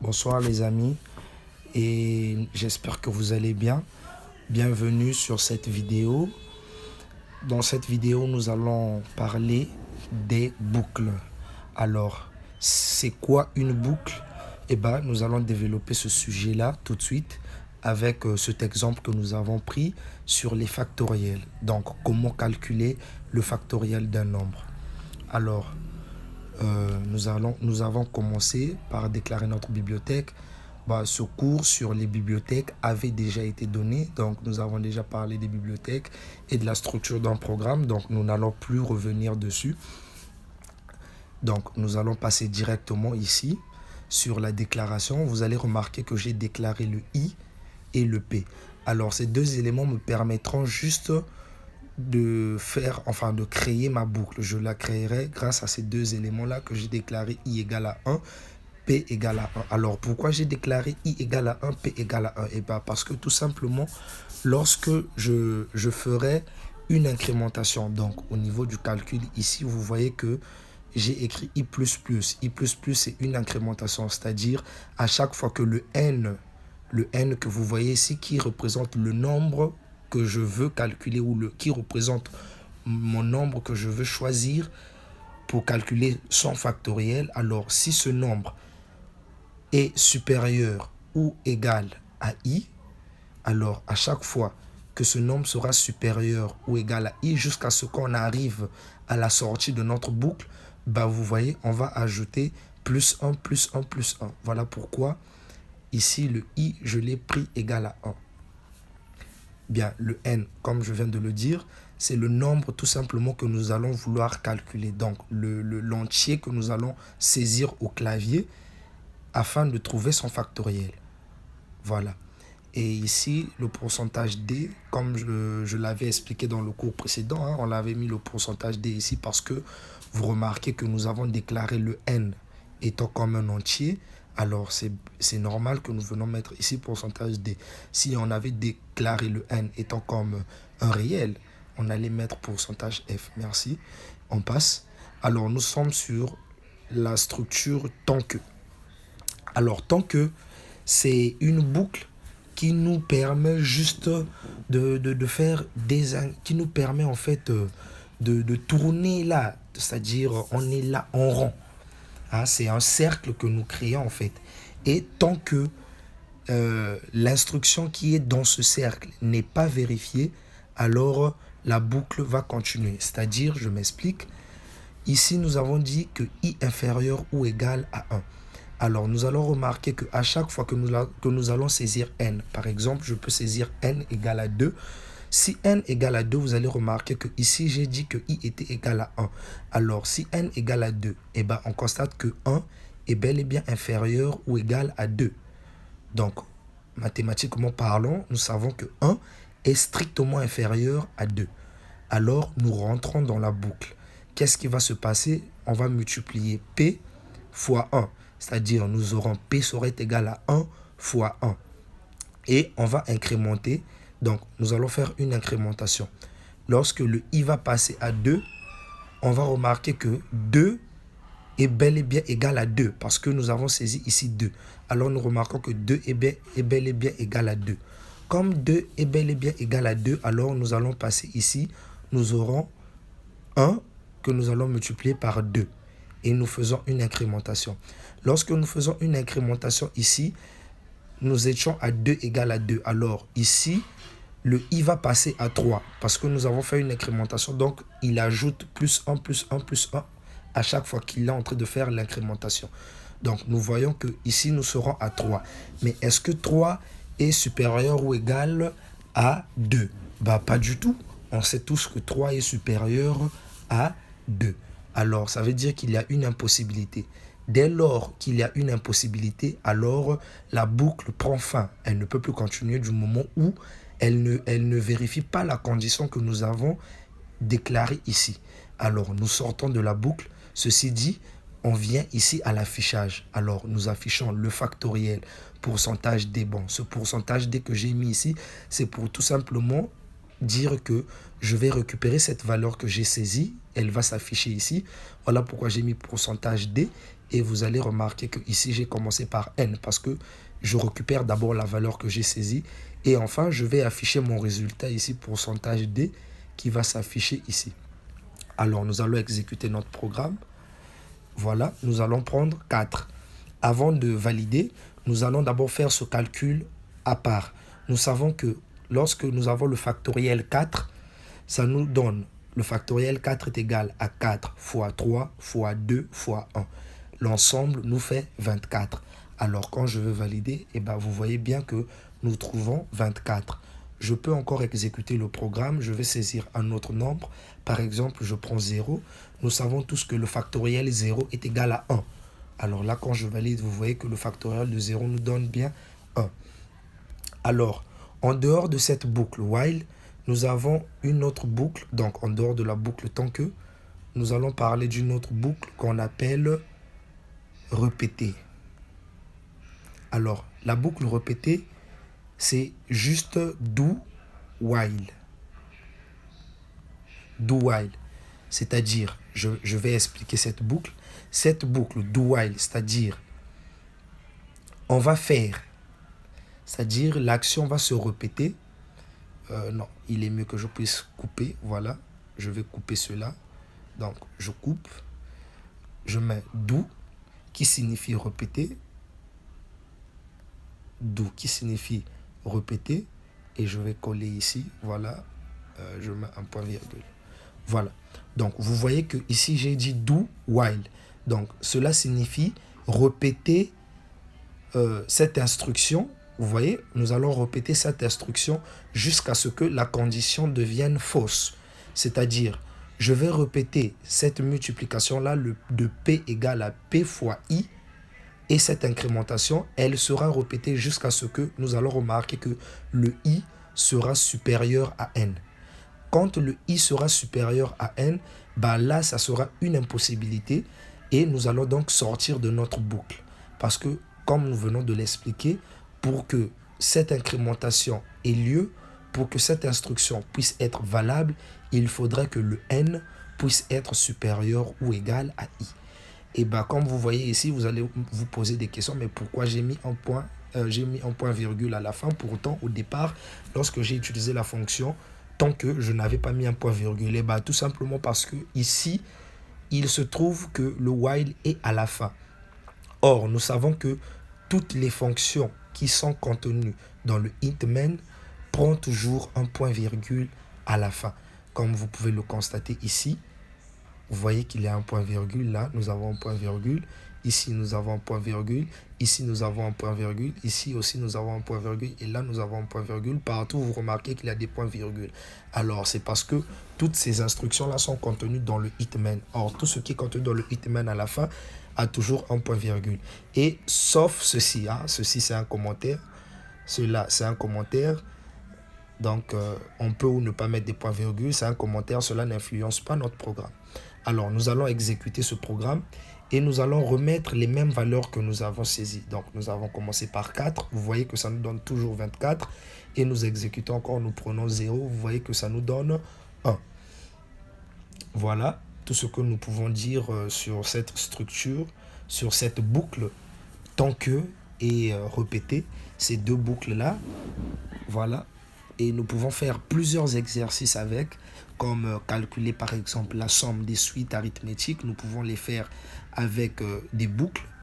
Bonsoir les amis et j'espère que vous allez bien. Bienvenue sur cette vidéo. Dans cette vidéo, nous allons parler des boucles. Alors, c'est quoi une boucle? Eh bien, nous allons développer ce sujet-là tout de suite avec cet exemple que nous avons pris sur les factoriels. Donc, comment calculer le factoriel d'un nombre. Alors, nous avons commencé par déclarer notre bibliothèque. Ce cours sur les bibliothèques avait déjà été donné. Donc, nous avons déjà parlé des bibliothèques et de la structure d'un programme. Donc, nous n'allons plus revenir dessus. Donc, nous allons passer directement ici sur la déclaration. Vous allez remarquer que j'ai déclaré le I et le P. Alors, ces deux éléments me permettront juste de créer ma boucle. Je la créerai grâce à ces deux éléments-là que j'ai déclaré I égale à 1, P égale à 1. Alors, pourquoi j'ai déclaré I égale à 1, P égale à 1? Et bien, parce que tout simplement, lorsque je ferai une incrémentation, donc au niveau du calcul, ici, vous voyez que j'ai écrit I++. I++, c'est une incrémentation, c'est-à-dire à chaque fois que le N que vous voyez ici, qui représente le nombre que je veux calculer ou qui représente mon nombre que je veux choisir pour calculer son factoriel. Alors, si ce nombre est supérieur ou égal à I, alors à chaque fois que ce nombre sera supérieur ou égal à I, jusqu'à ce qu'on arrive à la sortie de notre boucle, vous voyez, on va ajouter plus 1, plus 1, plus 1. Voilà pourquoi ici, le I, je l'ai pris égal à 1. Bien, le N, comme je viens de le dire, c'est le nombre tout simplement que nous allons vouloir calculer. Donc, l'entier que nous allons saisir au clavier afin de trouver son factoriel. Voilà. Et ici, le pourcentage D, comme je l'avais expliqué dans le cours précédent, on l'avait mis le pourcentage D ici parce que vous remarquez que nous avons déclaré le N étant comme un entier. Alors, c'est normal que nous venons mettre ici pourcentage D. Si on avait déclaré le N étant comme un réel, on allait mettre pourcentage F. Merci. On passe. Alors, nous sommes sur la structure tant que. Alors, tant que, c'est une boucle qui nous permet juste de faire qui nous permet en fait de tourner là. C'est-à-dire, on est là en rond. C'est un cercle que nous créons en fait. Et tant que l'instruction qui est dans ce cercle n'est pas vérifiée, alors la boucle va continuer. C'est-à-dire, je m'explique, ici nous avons dit que I inférieur ou égal à 1. Alors nous allons remarquer qu'à chaque fois que nous allons saisir N, par exemple, je peux saisir N égale à 2. Si N égale à 2, vous allez remarquer que ici, j'ai dit que I était égal à 1. Alors, si N égale à 2, on constate que 1 est bel et bien inférieur ou égal à 2. Donc, mathématiquement parlant, nous savons que 1 est strictement inférieur à 2. Alors, nous rentrons dans la boucle. Qu'est-ce qui va se passer? On va multiplier P fois 1. C'est-à-dire, nous aurons P serait égal à 1 fois 1. Et on va incrémenter. Donc, nous allons faire une incrémentation. Lorsque le I va passer à 2, on va remarquer que 2 est bel et bien égal à 2 parce que nous avons saisi ici 2. Alors, nous remarquons que 2 est bel et bien égal à 2. Comme 2 est bel et bien égal à 2, alors nous allons passer ici. Nous aurons 1 que nous allons multiplier par 2. Et nous faisons une incrémentation. Lorsque nous faisons une incrémentation ici, nous étions à 2 égale à 2. Alors, ici, le I va passer à 3 parce que nous avons fait une incrémentation. Donc, il ajoute plus 1, plus 1, plus 1 à chaque fois qu'il est en train de faire l'incrémentation. Donc, nous voyons que ici nous serons à 3. Mais est-ce que 3 est supérieur ou égal à 2? Pas du tout. On sait tous que 3 est supérieur à 2. Alors, ça veut dire qu'il y a une impossibilité. Dès lors qu'il y a une impossibilité, alors la boucle prend fin. Elle ne peut plus continuer du moment où elle ne vérifie pas la condition que nous avons déclarée ici. Alors, nous sortons de la boucle. Ceci dit, on vient ici à l'affichage. Alors, nous affichons le factoriel, pourcentage D. Bon, ce pourcentage D que j'ai mis ici, c'est pour tout simplement dire que je vais récupérer cette valeur que j'ai saisie. Elle va s'afficher ici. Voilà pourquoi j'ai mis pourcentage D. Et vous allez remarquer que ici j'ai commencé par n parce que je récupère d'abord la valeur que j'ai saisie. Et enfin, je vais afficher mon résultat ici, pourcentage D, qui va s'afficher ici. Alors, nous allons exécuter notre programme. Voilà, nous allons prendre 4. Avant de valider, nous allons d'abord faire ce calcul à part. Nous savons que lorsque nous avons le factoriel 4, ça nous donne, le factoriel 4 est égal à 4 fois 3 fois 2 fois 1. L'ensemble nous fait 24. Alors quand je veux valider, vous voyez bien que nous trouvons 24. Je peux encore exécuter le programme, je vais saisir un autre nombre. Par exemple, je prends 0. Nous savons tous que le factoriel 0 est égal à 1. Alors là, quand je valide, vous voyez que le factoriel de 0 nous donne bien 1. Alors, en dehors de cette boucle while, nous avons une autre boucle. Donc, en dehors de la boucle tant que, nous allons parler d'une autre boucle qu'on appelle répéter. Alors, la boucle répétée, c'est juste do while. Do while. C'est-à-dire, je vais expliquer cette boucle. Cette boucle do while, c'est-à-dire, on va faire, c'est-à-dire l'action va se répéter. Non, il est mieux que je puisse couper. Voilà, je vais couper cela. Donc, je coupe. Je mets do, qui signifie répéter. Do, qui signifie répéter. Et je vais coller ici. Voilà, je mets un point virgule. Voilà. Donc, vous voyez que ici, j'ai dit do while. Donc, cela signifie répéter cette instruction. Vous voyez, nous allons répéter cette instruction jusqu'à ce que la condition devienne fausse. C'est-à-dire, je vais répéter cette multiplication-là de P égale à P fois I. Et cette incrémentation, elle sera répétée jusqu'à ce que nous allons remarquer que le I sera supérieur à N. Quand le I sera supérieur à N, là, ça sera une impossibilité et nous allons donc sortir de notre boucle. Parce que, comme nous venons de l'expliquer, pour que cette incrémentation ait lieu, pour que cette instruction puisse être valable, il faudrait que le N puisse être supérieur ou égal à I. Et comme vous voyez ici, vous allez vous poser des questions, mais pourquoi j'ai mis un point virgule à la fin? Pourtant, au départ, lorsque j'ai utilisé la fonction, tant que je n'avais pas mis un point virgule, tout simplement parce que ici, il se trouve que le while est à la fin. Or, nous savons que toutes les fonctions qui sont contenues dans le hitman prennent toujours un point virgule à la fin. Comme vous pouvez le constater ici, vous voyez qu'il y a un point virgule là, nous avons un point virgule. Ici, nous avons un point virgule. Ici, nous avons un point virgule. Ici aussi, nous avons un point virgule. Et là, nous avons un point virgule. Partout, vous remarquez qu'il y a des points virgules. Alors, c'est parce que toutes ces instructions-là sont contenues dans le hitman. Or, tout ce qui est contenu dans le hitman à la fin a toujours un point virgule. Et sauf ceci. Ceci, c'est un commentaire. Cela, c'est un commentaire. Donc, on peut ou ne pas mettre des points virgules. C'est un commentaire. Cela n'influence pas notre programme. Alors, nous allons exécuter ce programme et nous allons remettre les mêmes valeurs que nous avons saisies. Donc, nous avons commencé par 4. Vous voyez que ça nous donne toujours 24. Et nous exécutons encore, nous prenons 0. Vous voyez que ça nous donne 1. Voilà tout ce que nous pouvons dire sur cette structure, sur cette boucle tant que et répéter ces deux boucles-là. Voilà. Et nous pouvons faire plusieurs exercices avec, comme calculer par exemple la somme des suites arithmétiques. Nous pouvons les faire avec des boucles.